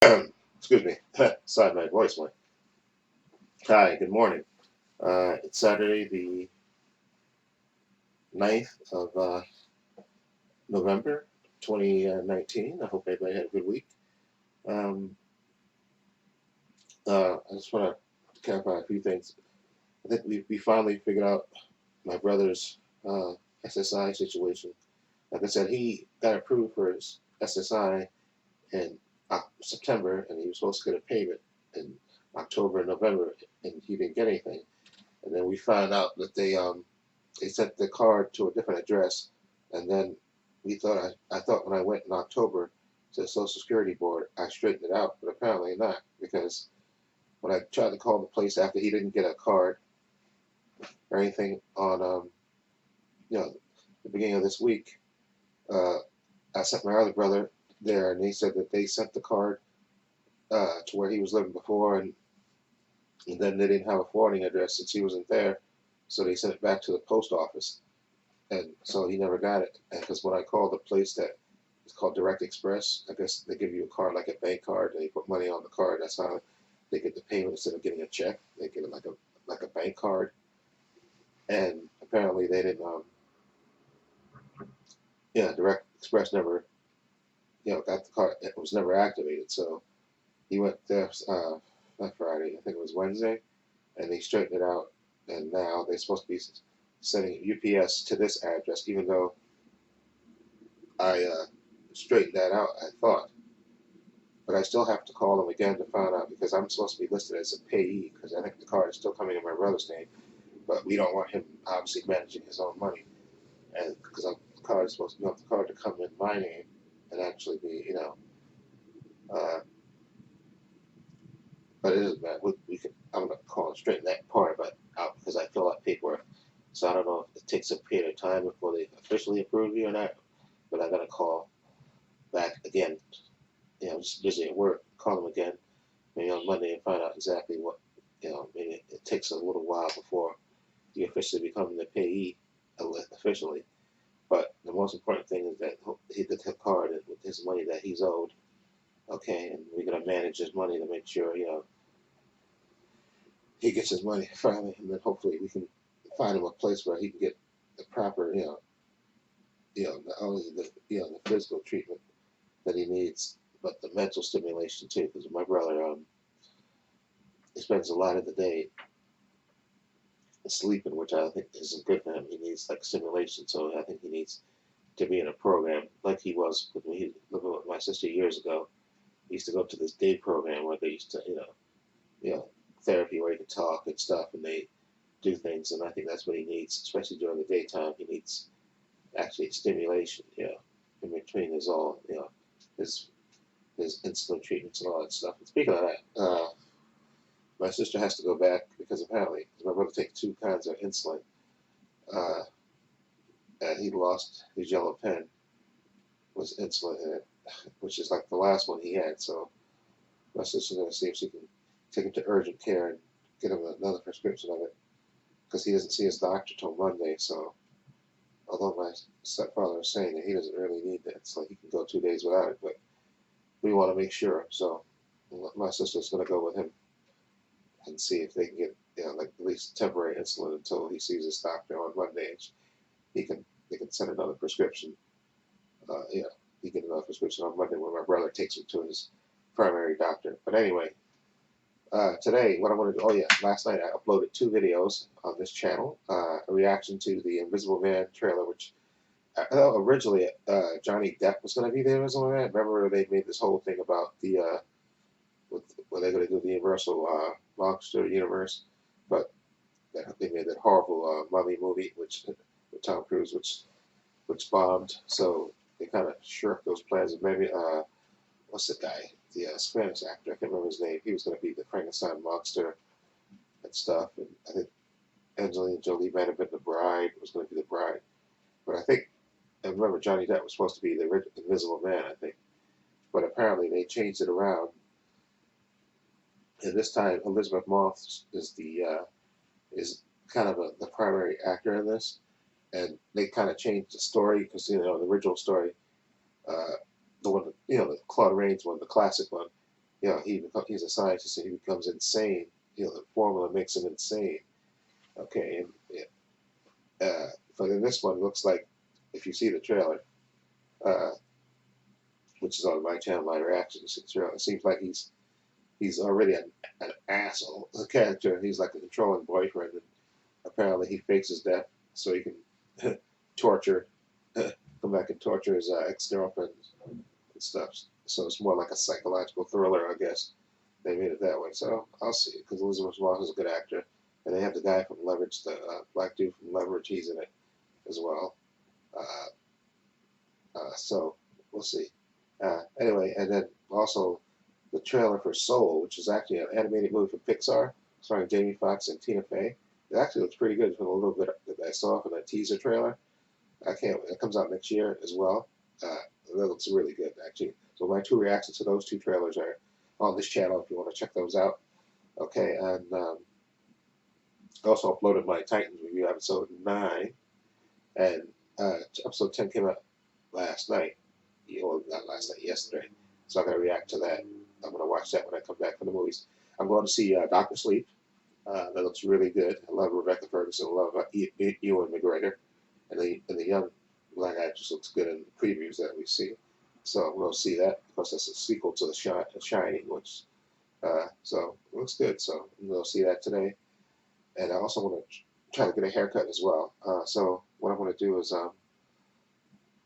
Excuse me. Sorry, my voice went. Hi, good morning. It's Saturday, the 9th of November, 2019. I hope everybody had a good week. Um, I just want to clarify a few things. I think we finally figured out my brother's SSI situation. Like I said, he got approved for his SSI in September, and he was supposed to get a payment in October and November, and he didn't get anything. And then we found out that they sent the card to a different address, and then I thought when I went in October to the Social Security Board, I straightened it out, but apparently not, because when I tried to call the place after he didn't get a card or anything on the beginning of this week, uh, I sent my other brother there, and they said that they sent the card to where he was living before, and then they didn't have a forwarding address since he wasn't there, so they sent it back to the post office. And so he never got it. And because when I called the place that it's called Direct Express, I guess they give you a card like a bank card, and they put money on the card. That's how they get the payment instead of getting a check. They get it like a bank card. And apparently they didn't. Yeah, Direct Express never got the card. It was never activated. So he went there not Friday. I think it was Wednesday, and they straightened it out. And now they're supposed to be sending UPS to this address, even though I straightened that out. I thought. But I still have to call them again to find out because I'm supposed to be listed as a payee because I think the card is still coming in my brother's name, but we don't want him obviously managing his own money, and because the card is supposed to want the card to come in my name and actually be uh, but it doesn't matter. We can I'm gonna call and straighten that part of it out because I fill out paperwork, so I don't know if it takes a period of time before they officially approve you or not, but I gotta call back again. Just busy at work, call them again maybe on Monday and find out exactly what, maybe it takes a little while before you officially become the payee officially. But the most important thing is that he the card with his money that he's owed, okay, and we're gonna manage his money to make sure he gets his money finally, and then hopefully we can find him a place where he can get the proper not only the physical treatment that he needs, but the mental stimulation too. Because my brother he spends a lot of the day sleeping, which I think isn't good for him. He needs like stimulation, so I think he needs to be in a program like he was with me living with my sister years ago. He used to go to this day program where they used to, therapy where he can talk and stuff, and they do things, and I think that's what he needs, especially during the daytime. He needs actually stimulation, in between his his insulin treatments and all that stuff. And speaking of that, my sister has to go back because apparently my brother takes two kinds of insulin. Uh, and he lost his yellow pen with insulin in it, which is like the last one he had. So my sister's going to see if she can take him to urgent care and get him another prescription of it because he doesn't see his doctor till Monday. So although my stepfather is saying that he doesn't really need that, so he can go 2 days without it, but we want to make sure. So my sister's going to go with him and see if they can get like at least temporary insulin until he sees his doctor on Monday. He can they can send another prescription. Uh, yeah, he get another prescription on Monday when my brother takes him to his primary doctor. But anyway, today what I want to do. Oh yeah, last night I uploaded two videos on this channel. A reaction to the Invisible Man trailer, which I thought originally Johnny Depp was going to be the Invisible Man. Remember they made this whole thing about the where they're going to do the Universal Monster Universe, but they made that horrible Mummy movie, which with Tom Cruise, which bombed. So they kind of shirked those plans. And maybe what's the guy, the Spanish actor? I can't remember his name. He was going to be the Frankenstein monster and stuff. And I think Angelina Jolie might have been the bride. Was going to be the bride, but I remember Johnny Depp was supposed to be the Invisible Man. I think, but apparently they changed it around. And this time Elizabeth Moss is kind of the primary actor in this, and they kind of changed the story because the original story, uh, the one the Claude Rains one, the classic one, he's a scientist and he becomes insane. The formula makes him insane. Okay, and but in this one, looks like if you see the trailer, uh, which is on my channel, my reactions, it seems like he's already an asshole, a character. He's like a controlling boyfriend, and apparently he fakes his death so he can torture, come back and torture his ex-girlfriends and stuff. So it's more like a psychological thriller, I guess. They made it that way. So I'll see, because Elizabeth Moss is a good actor, and they have the guy from Leverage, the black dude from Leverage. He's in it as well. Uh, so we'll see. Anyway, and then also the trailer for Soul, which is actually an animated movie from Pixar, starring Jamie Foxx and Tina Fey. It actually looks pretty good from a little bit that I saw from that teaser trailer. I can't. It comes out next year as well. That looks really good, actually. So my two reactions to those two trailers are on this channel if you want to check those out. Okay, and I also uploaded my Titans review, episode 9, and episode 10 came out last night. Well, not last night, yesterday. So I'm going to react to that. I'm going to watch that when I come back from the movies. I'm going to see Doctor Sleep. That looks really good. I love Rebecca Ferguson. I love Ewan McGregor. And the young black actress looks good in the previews that we see. So I'm going to see that. Of course, that's a sequel to The Shining, which, so it looks good. So I'm going to see that today. And I also want to try to get a haircut as well. So what I'm going to do is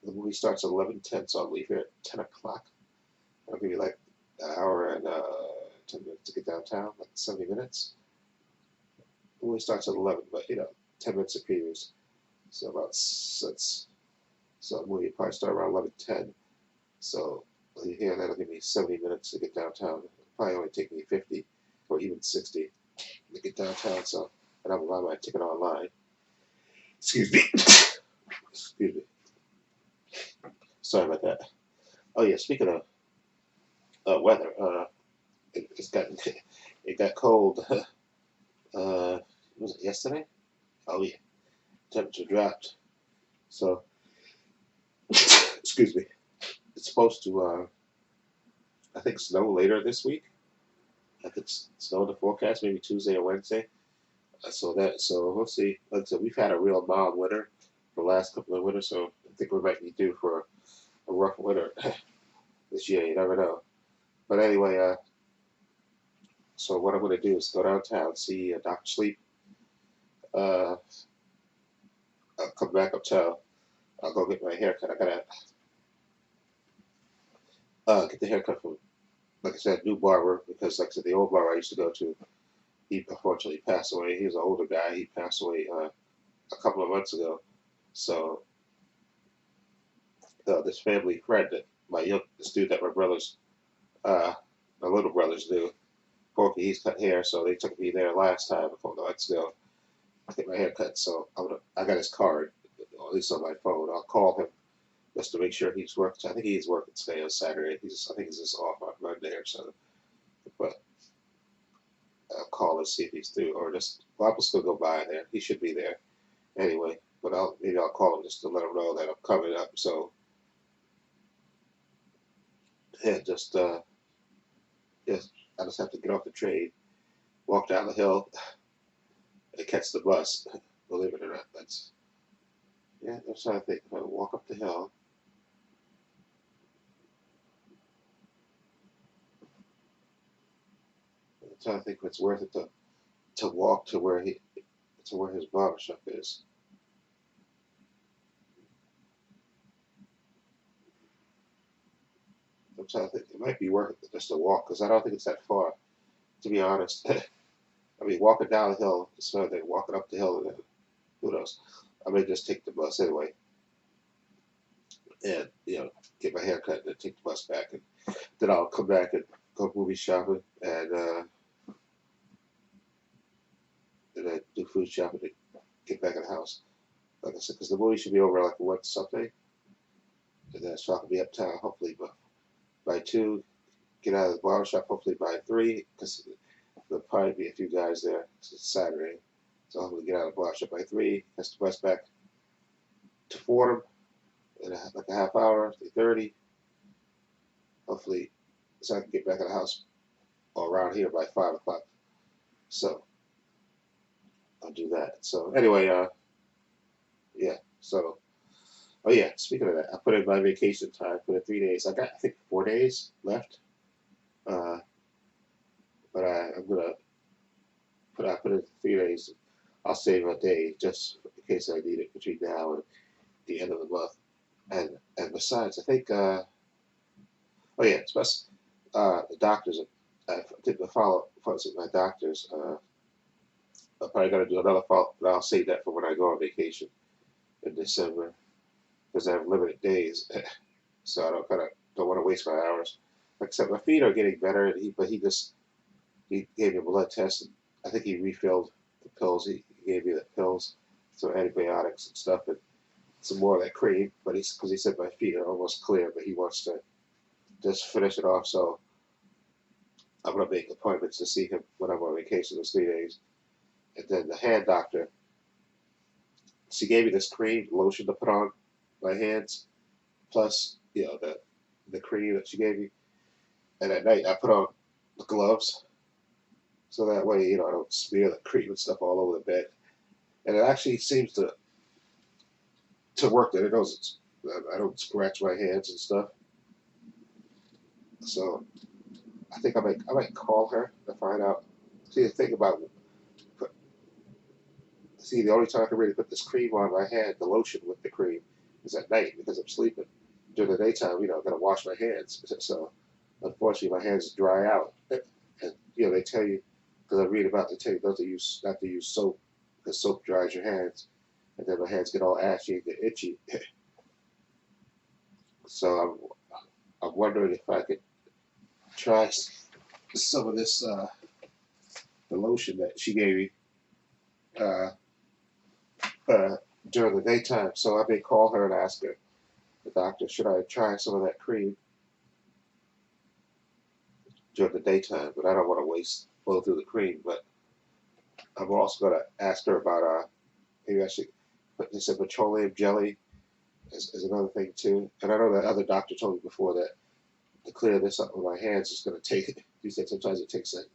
the movie starts at 11:10, so I'll leave here at 10 o'clock. I'll give you like an hour and 10 minutes to get downtown, like 70 minutes. The movie starts at 11, but 10 minutes of previews. So about six. So the movie will probably start around 11:10. So here, that'll give me 70 minutes to get downtown. It'll probably only take me 50 or even 60 to get downtown. So, and I'm buying my ticket online. Excuse me. Excuse me. Sorry about that. Oh yeah, speaking of weather, it got cold. Was it yesterday? Oh yeah, temperature dropped. So excuse me. It's supposed to I think snow later this week. I think snow in the forecast, maybe Tuesday or Wednesday. So we'll see. Like I said, we've had a real mild winter for the last couple of winters, so I think we might be due for a rough winter this year. You never know. But anyway, so what I'm going to do is go downtown, see Doctor Sleep. Uh, I'll come back uptown. I'll go get my haircut. I gotta get the haircut from, like I said, new barber, because like I said, the old barber I used to go to, he unfortunately passed away. He was an older guy. He passed away a couple of months ago. So this family friend that this dude that my little brothers do, Porky, he's cut hair, so they took me there last time a couple of months ago to get my hair cut. So I got his card, or at least on my phone. I'll call him just to make sure he's working. I think he's working today on Saturday. I think he's just off on Monday or something. But I'll call and see if he's through, or just I'll still go by there. He should be there anyway. But maybe I'll call him just to let him know that I'm coming up. So yeah, I just have to get off the train, walk down the hill, and catch the bus. Believe it or not, that's what I think. If I walk up the hill, that's how I think it's worth it to walk to where his barber shop is. That's how I think it might be worth it just to walk, because I don't think it's that far, to be honest. I mean, walking down the hill is better than walking up the hill, and then who knows? I may just take the bus anyway, and get my hair cut and then take the bus back, and then I'll come back and go movie shopping and then do food shopping and get back in the house. Like I said, because the movie should be over like what something, and then so I can be uptown hopefully by 2. Get out of the barber shop hopefully by 3, because there'll probably be a few guys there. It's Saturday, so hopefully get out of the barber shop by 3. Catch the bus back to Fordham in like a half hour, 3:30. Hopefully, so I can get back in the house or around here by 5 o'clock. So I'll do that. So anyway, yeah. So oh yeah. Speaking of that, I put in my vacation time. Put in 3 days. I got I think 4 days left. Uh, but I'm gonna I put in 3 days. I'll save a day just in case I need it between now and the end of the month. And besides, I think oh yeah, it's best the doctors. I did the follow ups with my doctors. I'm probably gonna do another follow, but I'll save that for when I go on vacation in December because I have limited days, so I don't want to waste my hours. Except my feet are getting better, and he gave me a blood test, and I think he refilled the pills. He gave me the pills, so antibiotics and stuff, and some more of that cream. But because he said my feet are almost clear, but he wants to just finish it off. So I'm gonna make appointments to see him when I'm on vacation those 3 days. And then the hand doctor, she gave me this cream lotion to put on my hands, plus the cream that she gave me. And at night I put on the gloves so that way I don't smear the cream and stuff all over the bed. And it actually seems to work. That it doesn't. I don't scratch my hands and stuff. So I think I might call her to find out. See the thing about put, see the only time I can really put this cream on my hand, the lotion with the cream, is at night because I'm sleeping. During the daytime, I'm gonna wash my hands. So unfortunately, my hands dry out. And they tell you because I read about they tell you not to use soap because soap dries your hands, and then my hands get all ashy and get itchy. So I'm wondering if I could try some of this the lotion that she gave me uh, uh, during the daytime. So I may call her and ask her, the doctor, should I try some of that cream during the daytime? But I don't want to blow through the cream. But I'm also going to ask her about maybe I should put this in petroleum jelly is another thing too. And I know that other doctor told me before that to clear this up with my hands is going to take. He said sometimes it takes like.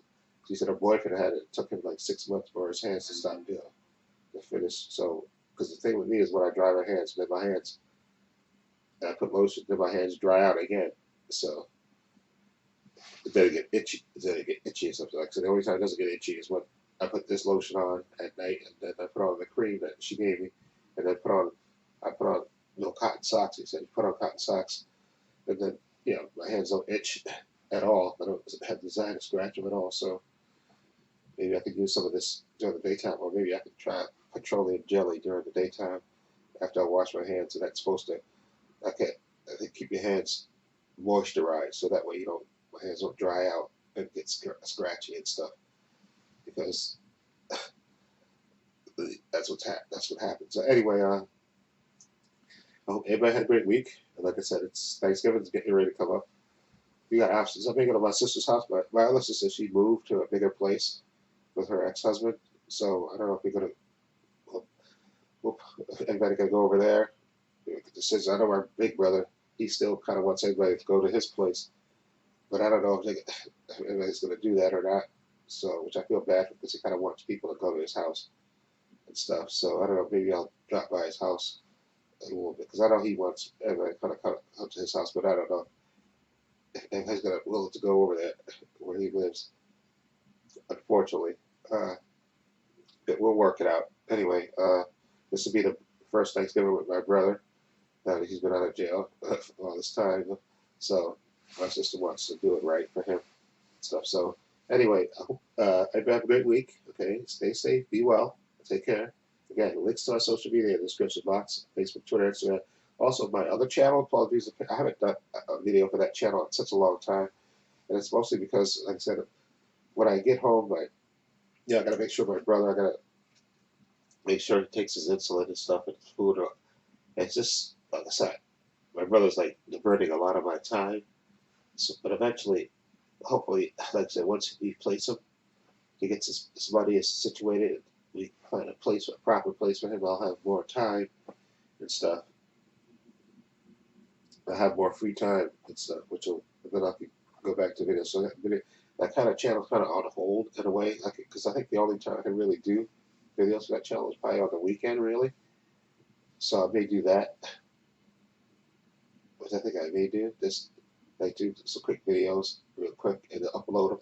She said her boyfriend had it. It took him like 6 months for his hands to stop, to finish. So, because the thing with me is when I dry my hands, then my hands, and I put lotion, then my hands dry out again. So, then it get itchy. Then it get itchy or something. Like so, the only time it doesn't get itchy is when I put this lotion on at night, and then I put on the cream that she gave me, and then I put on no cotton socks. He said you put on cotton socks, and then my hands don't itch at all. I don't have the desire to scratch them at all. So maybe I could use some of this during the daytime, or maybe I could try petroleum jelly during the daytime after I wash my hands. And that's supposed to, okay, I think keep your hands moisturized so that way my hands don't dry out and get scratchy and stuff. Because that's what happens. So anyway, I hope everybody had a great week. And like I said, it's Thanksgiving's getting ready to come up. We got options. I'm thinking of my sister's house. My other sister, she moved to a bigger place with her ex-husband. So I don't know if we're gonna. Well, everybody gonna go over there. Make a decision. I know my big brother. He still kind of wants everybody to go to his place, but I don't know if anybody's gonna do that or not. So, which I feel bad for because he kind of wants people to go to his house and stuff. So I don't know. Maybe I'll drop by his house a little bit because I know he wants everybody to kind of come to his house, but I don't know if anybody's gonna willing to go over there where he lives. Unfortunately, uh, but we'll work it out. Anyway, this will be the first Thanksgiving with my brother. Now that he's been out of jail all this time, so my sister wants to do it right for him and stuff. So anyway, I hope everybody have a great week. Okay, stay safe, be well, take care. Again, links to our social media in the description box: Facebook, Twitter, Instagram. Also, my other channel. Apologies, I haven't done a video for that channel in such a long time, and it's mostly because, like I said, when I get home, I gotta make sure my brother. I gotta make sure he takes his insulin and stuff and his food. It's just like I said, my brother's like diverting a lot of my time. So, but eventually, hopefully, like I said, once we place him, he gets his money is situated. We find a proper place for him. I'll have more time and stuff. I have more free time and stuff, which will then I can go back to video. So that kind of channel's kind of on hold in a way, like because I think the only time I can really do videos for that channel is probably on the weekend, really. So I may do that. Which I think I may do this. Like do some quick videos, real quick, and then upload them.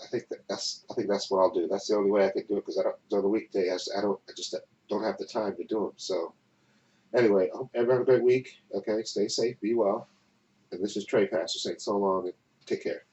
I think that's what I'll do. That's the only way I can do it because I don't on the weekday. I just don't have the time to do them. So anyway, I hope everyone have a great week. Okay, stay safe, be well. And this is Trepacer saying so long and take care.